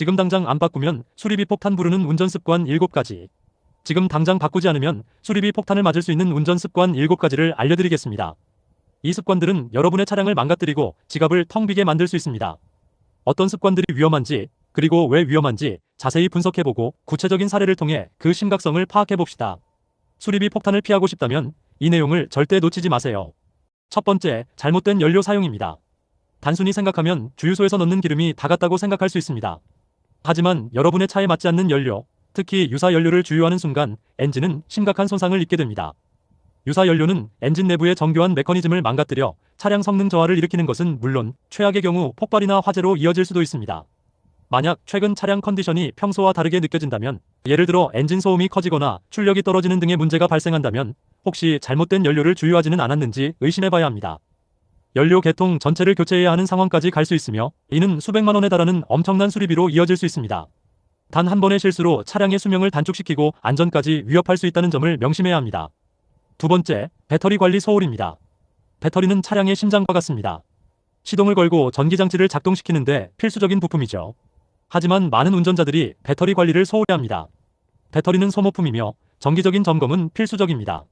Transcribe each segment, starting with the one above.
지금 당장 안 바꾸면 수리비 폭탄 부르는 운전습관 7가지. 지금 당장 바꾸지 않으면 수리비 폭탄을 맞을 수 있는 운전습관 7가지를 알려드리겠습니다. 이 습관들은 여러분의 차량을 망가뜨리고 지갑을 텅 비게 만들 수 있습니다. 어떤 습관들이 위험한지, 그리고 왜 위험한지 자세히 분석해보고 구체적인 사례를 통해 그 심각성을 파악해봅시다. 수리비 폭탄을 피하고 싶다면 이 내용을 절대 놓치지 마세요. 첫 번째, 잘못된 연료 사용입니다. 단순히 생각하면 주유소에서 넣는 기름이 다 같다고 생각할 수 있습니다. 하지만 여러분의 차에 맞지 않는 연료, 특히 유사 연료를 주유하는 순간 엔진은 심각한 손상을 입게 됩니다. 유사 연료는 엔진 내부의 정교한 메커니즘을 망가뜨려 차량 성능 저하를 일으키는 것은 물론 최악의 경우 폭발이나 화재로 이어질 수도 있습니다. 만약 최근 차량 컨디션이 평소와 다르게 느껴진다면, 예를 들어 엔진 소음이 커지거나 출력이 떨어지는 등의 문제가 발생한다면 혹시 잘못된 연료를 주유하지는 않았는지 의심해봐야 합니다. 연료 계통 전체를 교체해야 하는 상황까지 갈 수 있으며 이는 수백만 원에 달하는 엄청난 수리비로 이어질 수 있습니다. 단 한 번의 실수로 차량의 수명을 단축시키고 안전까지 위협할 수 있다는 점을 명심해야 합니다. 두 번째, 배터리 관리 소홀입니다. 배터리는 차량의 심장과 같습니다. 시동을 걸고 전기장치를 작동시키는데 필수적인 부품이죠. 하지만 많은 운전자들이 배터리 관리를 소홀히 합니다. 배터리는 소모품이며 정기적인 점검은 필수적입니다.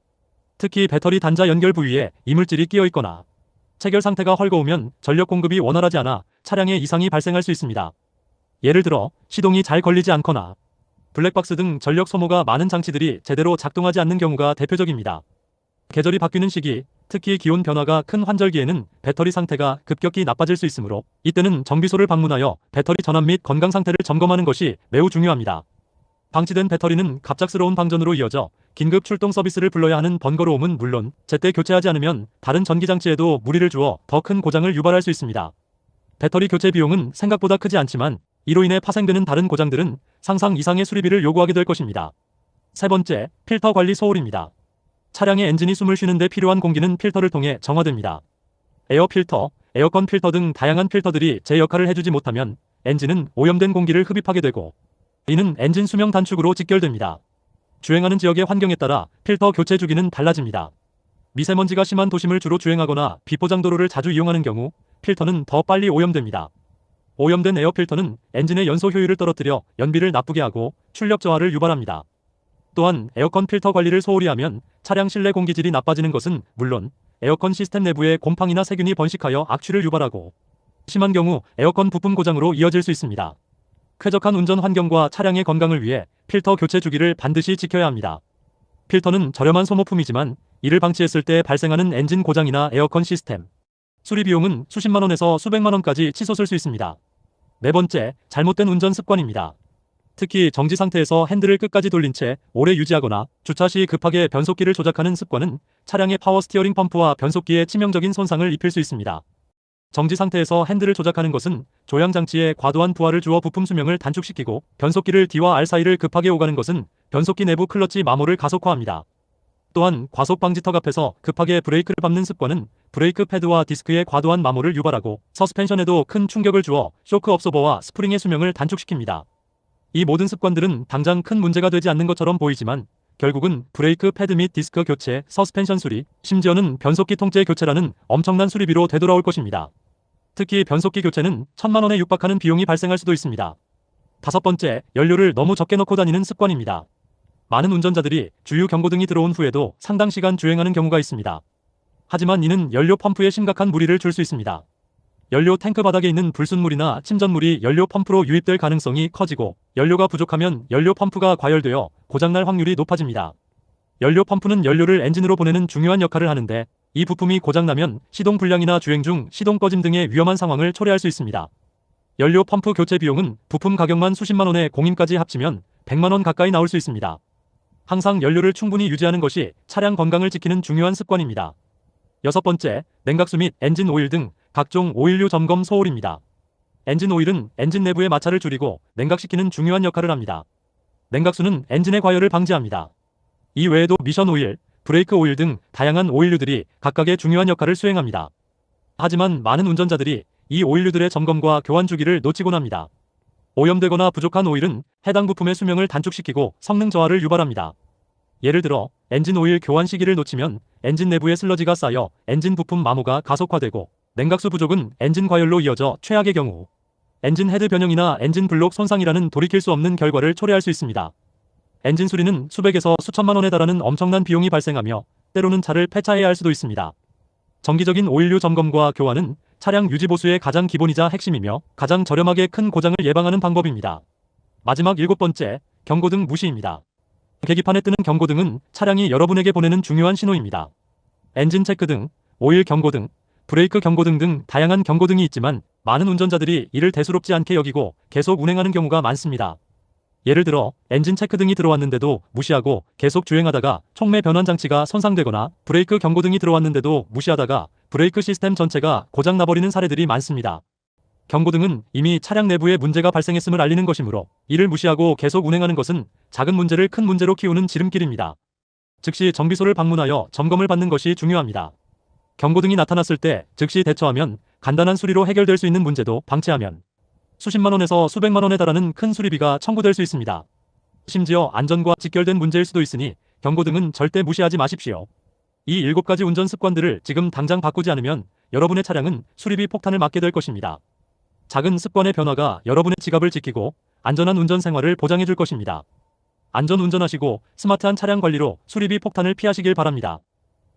특히 배터리 단자 연결 부위에 이물질이 끼어 있거나 체결 상태가 헐거우면 전력 공급이 원활하지 않아 차량에 이상이 발생할 수 있습니다. 예를 들어 시동이 잘 걸리지 않거나 블랙박스 등 전력 소모가 많은 장치들이 제대로 작동하지 않는 경우가 대표적입니다. 계절이 바뀌는 시기, 특히 기온 변화가 큰 환절기에는 배터리 상태가 급격히 나빠질 수 있으므로 이때는 정비소를 방문하여 배터리 전환 및 건강 상태를 점검하는 것이 매우 중요합니다. 방치된 배터리는 갑작스러운 방전으로 이어져 긴급 출동 서비스를 불러야 하는 번거로움은 물론 제때 교체하지 않으면 다른 전기장치에도 무리를 주어 더 큰 고장을 유발할 수 있습니다. 배터리 교체 비용은 생각보다 크지 않지만 이로 인해 파생되는 다른 고장들은 상상 이상의 수리비를 요구하게 될 것입니다. 세 번째, 필터 관리 소홀입니다. 차량의 엔진이 숨을 쉬는데 필요한 공기는 필터를 통해 정화됩니다. 에어 필터, 에어컨 필터 등 다양한 필터들이 제 역할을 해주지 못하면 엔진은 오염된 공기를 흡입하게 되고 이는 엔진 수명 단축으로 직결됩니다. 주행하는 지역의 환경에 따라 필터 교체 주기는 달라집니다. 미세먼지가 심한 도심을 주로 주행하거나 비포장도로를 자주 이용하는 경우 필터는 더 빨리 오염됩니다. 오염된 에어 필터는 엔진의 연소 효율을 떨어뜨려 연비를 나쁘게 하고 출력 저하를 유발합니다. 또한 에어컨 필터 관리를 소홀히 하면 차량 실내 공기질이 나빠지는 것은 물론 에어컨 시스템 내부에 곰팡이나 세균이 번식하여 악취를 유발하고 심한 경우 에어컨 부품 고장으로 이어질 수 있습니다. 쾌적한 운전 환경과 차량의 건강을 위해 필터 교체 주기를 반드시 지켜야 합니다. 필터는 저렴한 소모품이지만 이를 방치했을 때 발생하는 엔진 고장이나 에어컨 시스템 수리 비용은 수십만 원에서 수백만 원까지 치솟을 수 있습니다. 네 번째, 잘못된 운전 습관입니다. 특히 정지 상태에서 핸들을 끝까지 돌린 채 오래 유지하거나 주차 시 급하게 변속기를 조작하는 습관은 차량의 파워 스티어링 펌프와 변속기에 치명적인 손상을 입힐 수 있습니다. 정지 상태에서 핸들을 조작하는 것은 조향 장치에 과도한 부하를 주어 부품 수명을 단축시키고 변속기를 D와 R 사이를 급하게 오가는 것은 변속기 내부 클러치 마모를 가속화합니다. 또한 과속 방지 턱 앞에서 급하게 브레이크를 밟는 습관은 브레이크 패드와 디스크의 과도한 마모를 유발하고 서스펜션에도 큰 충격을 주어 쇼크 업소버와 스프링의 수명을 단축시킵니다. 이 모든 습관들은 당장 큰 문제가 되지 않는 것처럼 보이지만 결국은 브레이크 패드 및 디스크 교체, 서스펜션 수리, 심지어는 변속기 통째 교체라는 엄청난 수리비로 되돌아올 것입니다. 특히 변속기 교체는 1000만 원에 육박하는 비용이 발생할 수도 있습니다. 다섯 번째, 연료를 너무 적게 넣고 다니는 습관입니다. 많은 운전자들이 주유 경고등이 들어온 후에도 상당 시간 주행하는 경우가 있습니다. 하지만 이는 연료 펌프에 심각한 무리를 줄 수 있습니다. 연료 탱크 바닥에 있는 불순물이나 침전물이 연료 펌프로 유입될 가능성이 커지고 연료가 부족하면 연료 펌프가 과열되어 고장날 확률이 높아집니다. 연료 펌프는 연료를 엔진으로 보내는 중요한 역할을 하는데 이 부품이 고장나면 시동 불량이나 주행 중 시동 꺼짐 등의 위험한 상황을 초래할 수 있습니다. 연료 펌프 교체 비용은 부품 가격만 수십만 원에 공임까지 합치면 100만 원 가까이 나올 수 있습니다. 항상 연료를 충분히 유지하는 것이 차량 건강을 지키는 중요한 습관입니다. 여섯 번째, 냉각수 및 엔진 오일 등 각종 오일류 점검 소홀입니다. 엔진 오일은 엔진 내부의 마찰을 줄이고 냉각시키는 중요한 역할을 합니다. 냉각수는 엔진의 과열을 방지합니다. 이 외에도 미션 오일, 브레이크 오일 등 다양한 오일류들이 각각의 중요한 역할을 수행합니다. 하지만 많은 운전자들이 이 오일류들의 점검과 교환 주기를 놓치곤 합니다. 오염되거나 부족한 오일은 해당 부품의 수명을 단축시키고 성능 저하를 유발합니다. 예를 들어 엔진 오일 교환 시기를 놓치면 엔진 내부에 슬러지가 쌓여 엔진 부품 마모가 가속화되고 냉각수 부족은 엔진 과열로 이어져 최악의 경우 엔진 헤드 변형이나 엔진 블록 손상이라는 돌이킬 수 없는 결과를 초래할 수 있습니다. 엔진 수리는 수백에서 수천만 원에 달하는 엄청난 비용이 발생하며 때로는 차를 폐차해야 할 수도 있습니다. 정기적인 오일류 점검과 교환은 차량 유지 보수의 가장 기본이자 핵심이며 가장 저렴하게 큰 고장을 예방하는 방법입니다. 마지막 7번째, 경고등 무시입니다. 계기판에 뜨는 경고등은 차량이 여러분에게 보내는 중요한 신호입니다. 엔진 체크등, 오일 경고등, 브레이크 경고등 등 다양한 경고등이 있지만 많은 운전자들이 이를 대수롭지 않게 여기고 계속 운행하는 경우가 많습니다. 예를 들어 엔진 체크등이 들어왔는데도 무시하고 계속 주행하다가 촉매 변환 장치가 손상되거나 브레이크 경고등이 들어왔는데도 무시하다가 브레이크 시스템 전체가 고장 나버리는 사례들이 많습니다. 경고등은 이미 차량 내부에 문제가 발생했음을 알리는 것이므로 이를 무시하고 계속 운행하는 것은 작은 문제를 큰 문제로 키우는 지름길입니다. 즉시 정비소를 방문하여 점검을 받는 것이 중요합니다. 경고등이 나타났을 때 즉시 대처하면 간단한 수리로 해결될 수 있는 문제도 방치하면 수십만 원에서 수백만 원에 달하는 큰 수리비가 청구될 수 있습니다. 심지어 안전과 직결된 문제일 수도 있으니 경고등은 절대 무시하지 마십시오. 이 7가지 운전 습관들을 지금 당장 바꾸지 않으면 여러분의 차량은 수리비 폭탄을 맞게 될 것입니다. 작은 습관의 변화가 여러분의 지갑을 지키고 안전한 운전 생활을 보장해 줄 것입니다. 안전 운전하시고 스마트한 차량 관리로 수리비 폭탄을 피하시길 바랍니다.